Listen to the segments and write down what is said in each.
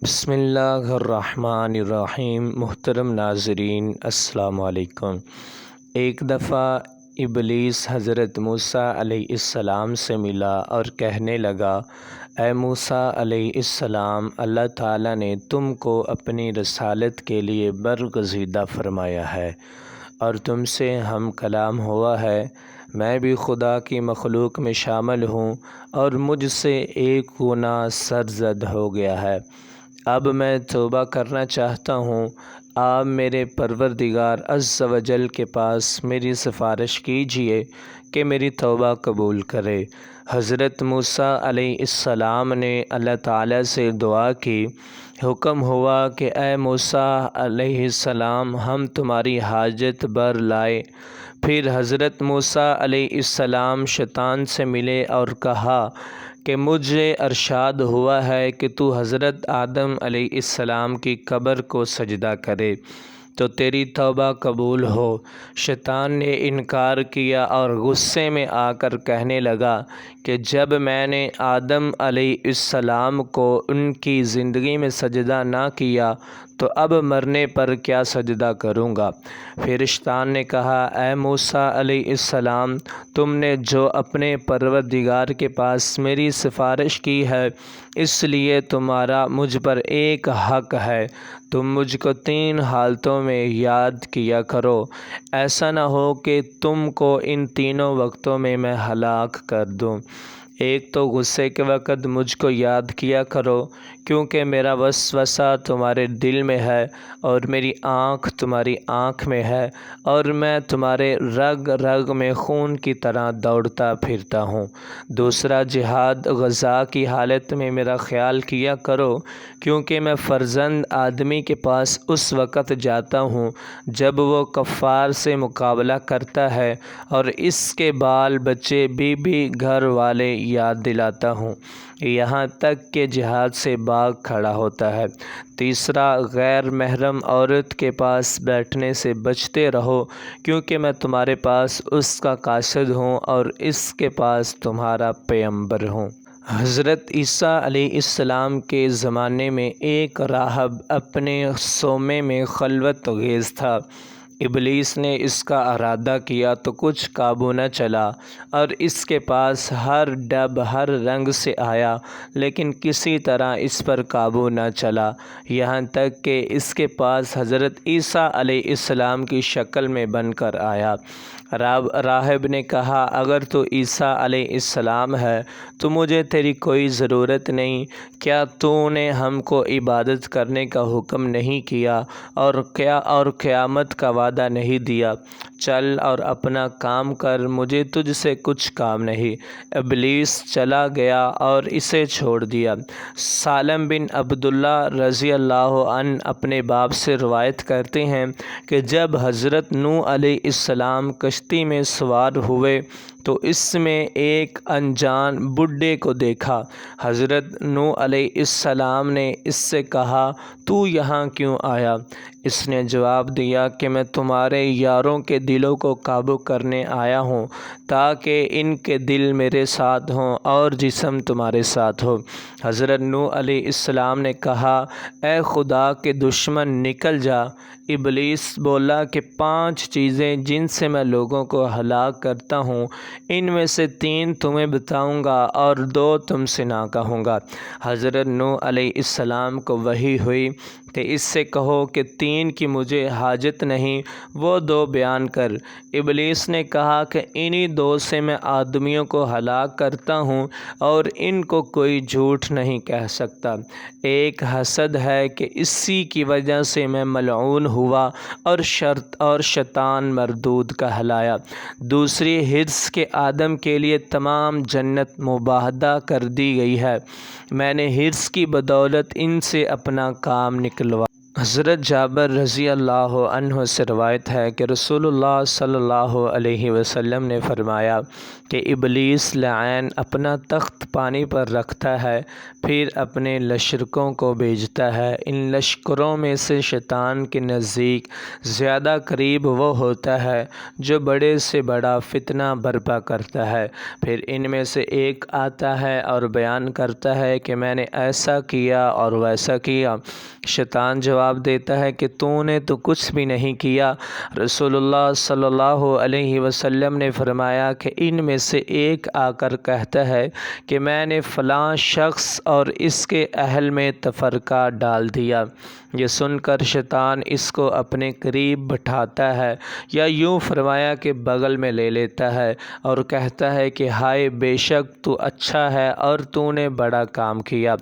بسم اللہ الرحمن الرحیم۔ محترم ناظرین السلام علیکم۔ ایک دفعہ ابلیس حضرت موسیٰ علیہ السلام سے ملا اور کہنے لگا، اے موسیٰ علیہ السلام، اللہ تعالیٰ نے تم کو اپنی رسالت کے لیے برگزیدہ فرمایا ہے اور تم سے ہم کلام ہوا ہے۔ میں بھی خدا کی مخلوق میں شامل ہوں اور مجھ سے ایک گناہ سرزد ہو گیا ہے۔ اب میں توبہ کرنا چاہتا ہوں۔ آپ میرے پروردگار عز و جل کے پاس میری سفارش کیجئے کہ میری توبہ قبول کرے۔ حضرت موسیٰ علیہ السلام نے اللہ تعالیٰ سے دعا کی۔ حکم ہوا کہ اے موسیٰ علیہ السلام، ہم تمہاری حاجت بر لائے۔ پھر حضرت موسیٰ علیہ السلام شیطان سے ملے اور کہا کہ مجھے ارشاد ہوا ہے کہ تو حضرت آدم علیہ السلام کی قبر کو سجدہ کرے تو تیری توبہ قبول ہو۔ شیطان نے انکار کیا اور غصے میں آ کر کہنے لگا کہ جب میں نے آدم علیہ السلام کو ان کی زندگی میں سجدہ نہ کیا تو اب مرنے پر کیا سجدہ کروں گا۔ پھر شیطان نے کہا، اے موسیٰ علیہ السلام، تم نے جو اپنے پروردگار کے پاس میری سفارش کی ہے، اس لیے تمہارا مجھ پر ایک حق ہے۔ تم مجھ کو 3 حالتوں میں یاد کیا کرو، ایسا نہ ہو کہ تم کو ان تینوں وقتوں میں ہلاک کر دوں۔ ایک تو غصے کے وقت مجھ کو یاد کیا کرو، کیونکہ میرا وسوسہ تمہارے دل میں ہے اور میری آنکھ تمہاری آنکھ میں ہے اور میں تمہارے رگ رگ میں خون کی طرح دوڑتا پھرتا ہوں۔ دوسرا، جہاد غزا کی حالت میں میرا خیال کیا کرو، کیونکہ میں فرزند آدمی کے پاس اس وقت جاتا ہوں جب وہ کفار سے مقابلہ کرتا ہے اور اس کے بال بچے بیوی گھر والے یاد دلاتا ہوں، یہاں تک کہ جہاد سے بھاگ کھڑا ہوتا ہے۔ تیسرا، غیر محرم عورت کے پاس بیٹھنے سے بچتے رہو، کیونکہ میں تمہارے پاس اس کا قاصد ہوں اور اس کے پاس تمہارا پیغمبر ہوں۔ حضرت عیسیٰ علیہ السلام کے زمانے میں ایک راہب اپنے صومعے میں خلوت گیز تھا۔ ابلیس نے اس کا ارادہ کیا تو کچھ قابو نہ چلا اور اس کے پاس ہر ڈب ہر رنگ سے آیا، لیکن کسی طرح اس پر قابو نہ چلا، یہاں تک کہ اس کے پاس حضرت عیسیٰ علیہ السلام کی شکل میں بن کر آیا۔ راہب نے کہا، اگر تو عیسیٰ علیہ السلام ہے تو مجھے تیری کوئی ضرورت نہیں۔ کیا تو نے ہم کو عبادت کرنے کا حکم نہیں کیا اور قیامت کا وعدہ نہیں دیا؟ چل اور اپنا کام کر، مجھے تجھ سے کچھ کام نہیں۔ ابلیس چلا گیا اور اسے چھوڑ دیا۔ سالم بن عبداللہ رضی اللہ عنہ اپنے باپ سے روایت کرتے ہیں کہ جب حضرت نوح علیہ السلام کشتی میں سوار ہوئے تو اس میں ایک انجان بڈھے کو دیکھا۔ حضرت نوح علیہ السلام نے اس سے کہا، تو یہاں کیوں آیا؟ اس نے جواب دیا کہ میں تمہارے یاروں کے دلوں کو قابو کرنے آیا ہوں تاکہ ان کے دل میرے ساتھ ہوں اور جسم تمہارے ساتھ ہو۔ حضرت نوح علیہ السلام نے کہا، اے خدا کے دشمن، نکل جا۔ ابلیس بولا کہ 5 چیزیں جن سے میں لوگوں کو ہلاک کرتا ہوں، ان میں سے 3 تمہیں بتاؤں گا اور 2 تم سے نہ کہوں گا۔ حضرت نوح علیہ السلام کو وحی ہوئی کہ اس سے کہو کہ 3 کی مجھے حاجت نہیں، وہ 2 بیان کر۔ ابلیس نے کہا کہ انہی 2 سے میں آدمیوں کو ہلاک کرتا ہوں اور ان کو کوئی جھوٹ نہیں کہہ سکتا۔ ایک حسد ہے کہ اسی کی وجہ سے میں ملعون ہوا اور شیطان مردود کہلایا۔ دوسری، حرص کہ آدم کے لیے تمام جنت مباہدہ کر دی گئی ہے، میں نے حرص کی بدولت ان سے اپنا کام نکلوا۔ حضرت جابر رضی اللہ عنہ سے روایت ہے کہ رسول اللہ صلی اللہ علیہ وسلم نے فرمایا کہ ابلیس لعین اپنا تخت پانی پر رکھتا ہے، پھر اپنے لشکروں کو بھیجتا ہے۔ ان لشکروں میں سے شیطان کے نزدیک زیادہ قریب وہ ہوتا ہے جو بڑے سے بڑا فتنہ برپا کرتا ہے۔ پھر ان میں سے ایک آتا ہے اور بیان کرتا ہے کہ میں نے ایسا کیا اور ویسا کیا۔ شیطان جواب دیتا ہے کہ تو نے تو کچھ بھی نہیں کیا۔ رسول اللہ صلی اللہ علیہ وسلم نے فرمایا کہ ان میں سے ایک آ کر کہتا ہے کہ میں نے فلاں شخص اور اس کے اہل میں تفرقہ ڈال دیا۔ یہ سن کر شیطان اس کو اپنے قریب بٹھاتا ہے، یا یوں فرمایا کہ بغل میں لے لیتا ہے اور کہتا ہے کہ ہائے بے شک تو اچھا ہے اور تو نے بڑا کام کیا۔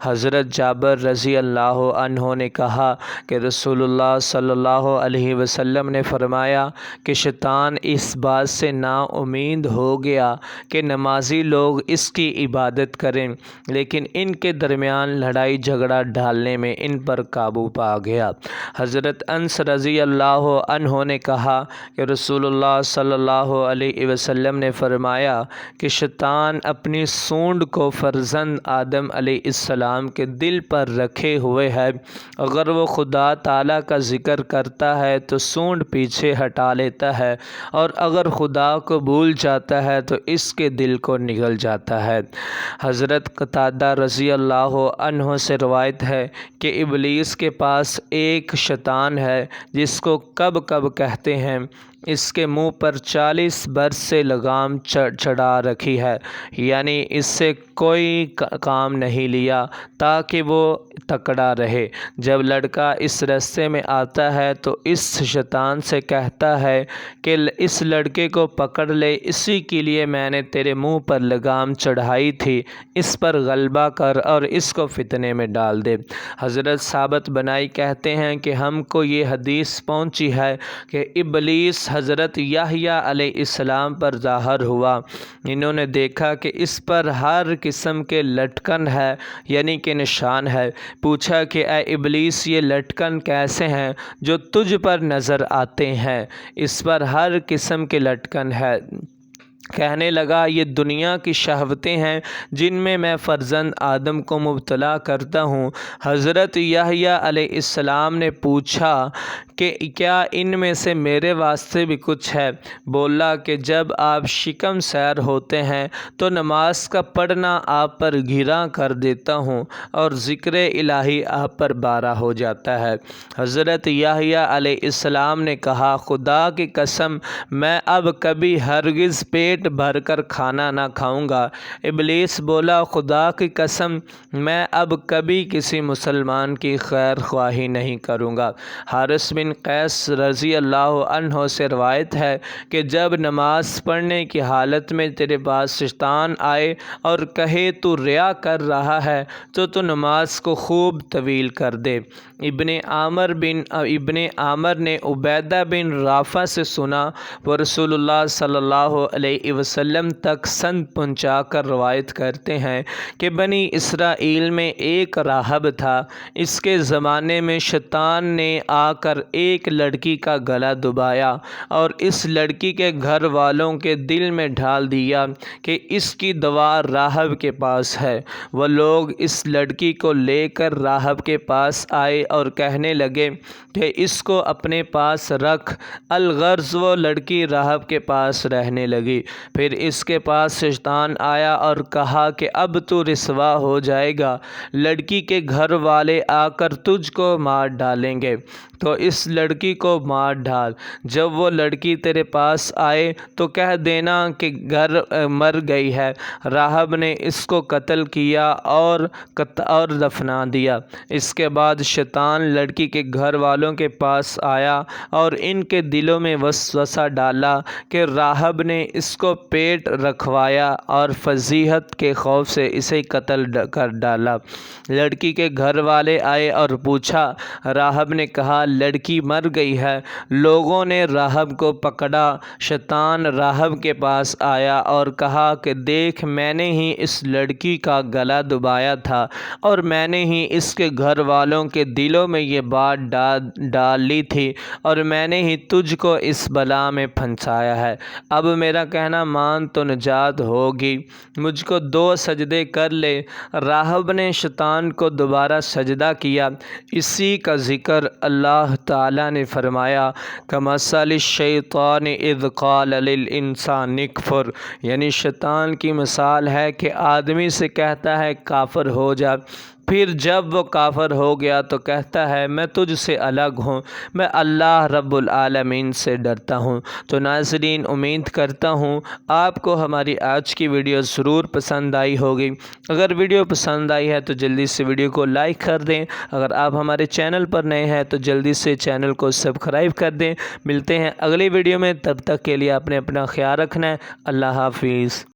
حضرت جابر رضی اللہ عنہ نے کہا کہ رسول اللہ صلی اللہ علیہ وسلم نے فرمایا کہ شیطان اس بات سے نا امید ہو گیا کہ نمازی لوگ اس کی عبادت کریں، لیکن ان کے درمیان لڑائی جھگڑا ڈالنے میں ان پر قابو پا گیا۔ حضرت انس رضی اللہ عنہ نے کہا کہ رسول اللہ صلی اللہ علیہ وسلم نے فرمایا کہ شیطان اپنی سونڈ کو فرزند آدم علیہ السلام کے دل پر رکھے ہوئے ہے۔ اگر وہ خدا تعالیٰ کا ذکر کرتا ہے تو سونڈ پیچھے ہٹا لیتا ہے، اور اگر خدا کو بھول جاتا ہے تو اس کے دل کو نگل جاتا ہے۔ حضرت قتادہ رضی اللہ عنہ سے روایت ہے کہ ابلیس کے پاس ایک شیطان ہے جس کو کب کب کہتے ہیں، اس کے منہ پر 40 برس سے لگام چڑھا رکھی ہے، یعنی اس سے کوئی کام نہیں لیا تاکہ وہ تکڑا رہے۔ جب لڑکا اس رستے میں آتا ہے تو اس شیطان سے کہتا ہے کہ اس لڑکے کو پکڑ لے، اسی کے لیے میں نے تیرے منہ پر لگام چڑھائی تھی، اس پر غلبہ کر اور اس کو فتنے میں ڈال دے۔ حضرت ثابت بنائی کہتے ہیں کہ ہم کو یہ حدیث پہنچی ہے کہ ابلیس حضرت یحییٰ علیہ السلام پر ظاہر ہوا۔ انہوں نے دیکھا کہ اس پر ہر قسم کے لٹکن ہے، یعنی کہ نشان ہے۔ پوچھا کہ اے ابلیس، یہ لٹکن کیسے ہیں جو تجھ پر نظر آتے ہیں؟ اس پر ہر قسم کے لٹکن ہے۔ کہنے لگا یہ دنیا کی شہوتیں ہیں جن میں فرزند آدم کو مبتلا کرتا ہوں۔ حضرت یحییٰ علیہ السلام نے پوچھا کہ کیا ان میں سے میرے واسطے بھی کچھ ہے؟ بولا کہ جب آپ شکم سیر ہوتے ہیں تو نماز کا پڑھنا آپ پر گھیرا کر دیتا ہوں اور ذکر الہی آپ پر بارا ہو جاتا ہے۔ حضرت یحییٰ علیہ السلام نے کہا خدا کی قسم میں اب کبھی ہرگز پیٹ بھر کر کھانا نہ کھاؤں گا۔ ابلیس بولا خدا کی قسم میں اب کبھی کسی مسلمان کی خیر خواہی نہیں کروں گا۔ حارث بن قیس رضی اللہ عنہ سے روایت ہے کہ جب نماز پڑھنے کی حالت میں تیرے پاس شیطان آئے اور کہے تو ریا کر رہا ہے تو نماز کو خوب طویل کر دے۔ ابن عامر نے عبیدہ بن رافع سے سنا، وہ رسول اللہ صلی اللہ علیہ وسلم تک سند پہنچا کر روایت کرتے ہیں کہ بنی اسرائیل میں ایک راہب تھا، اس کے زمانے میں شیطان نے آ کر ایک لڑکی کا گلا دبایا اور اس لڑکی کے گھر والوں کے دل میں ڈال دیا کہ اس کی دوا راہب کے پاس ہے۔ وہ لوگ اس لڑکی کو لے کر راہب کے پاس آئے اور کہنے لگے کہ اس کو اپنے پاس رکھ۔ الغرض وہ لڑکی راہب کے پاس رہنے لگی۔ پھر اس کے پاس شیطان آیا اور کہا کہ اب تو رسوا ہو جائے گا، لڑکی کے گھر والے آ کر تجھ کو مار ڈالیں گے، تو اس لڑکی کو مار ڈال۔ جب وہ لڑکی تیرے پاس آئے تو کہہ دینا کہ گھر مر گئی ہے۔ راہب نے اس کو قتل کیا اور دفنا دیا۔ اس کے بعد شیطان لڑکی کے گھر والوں کے پاس آیا اور ان کے دلوں میں وسوسہ ڈالا کہ راہب نے اس کو پیٹ رکھوایا اور فضیحت کے خوف سے اسے قتل کر ڈالا۔ لڑکی کے گھر والے آئے اور پوچھا۔ راہب نے کہا لڑکی مر گئی ہے۔ لوگوں نے راہب کو پکڑا۔ شیطان راہب کے پاس آیا اور کہا کہ دیکھ، میں نے ہی اس لڑکی کا گلا دبایا تھا اور میں نے ہی اس کے گھر والوں کے دلوں میں یہ بات ڈالی تھی اور میں نے ہی تجھ کو اس بلا میں پھنسایا ہے۔ اب میرا کہنا مان تو نجات ہوگی، مجھ کو 2 سجدے کر لے۔ راہب نے شیطان کو دوبارہ سجدہ کیا۔ اسی کا ذکر اللہ تعالیٰ نے فرمایا کمثل الشیطان اذ قال للانسان اکفر، یعنی شیطان کی مثال ہے کہ آدمی سے کہتا ہے کافر ہو جا، پھر جب وہ کافر ہو گیا تو کہتا ہے میں تجھ سے الگ ہوں، میں اللہ رب العالمین سے ڈرتا ہوں۔ تو ناظرین، امید کرتا ہوں آپ کو ہماری آج کی ویڈیو ضرور پسند آئی ہوگی۔ اگر ویڈیو پسند آئی ہے تو جلدی سے ویڈیو کو لائک کر دیں۔ اگر آپ ہمارے چینل پر نئے ہیں تو جلدی سے چینل کو سبسکرائب کر دیں۔ ملتے ہیں اگلی ویڈیو میں، تب تک کے لیے آپ نے اپنا خیال رکھنا ہے۔ اللہ حافظ۔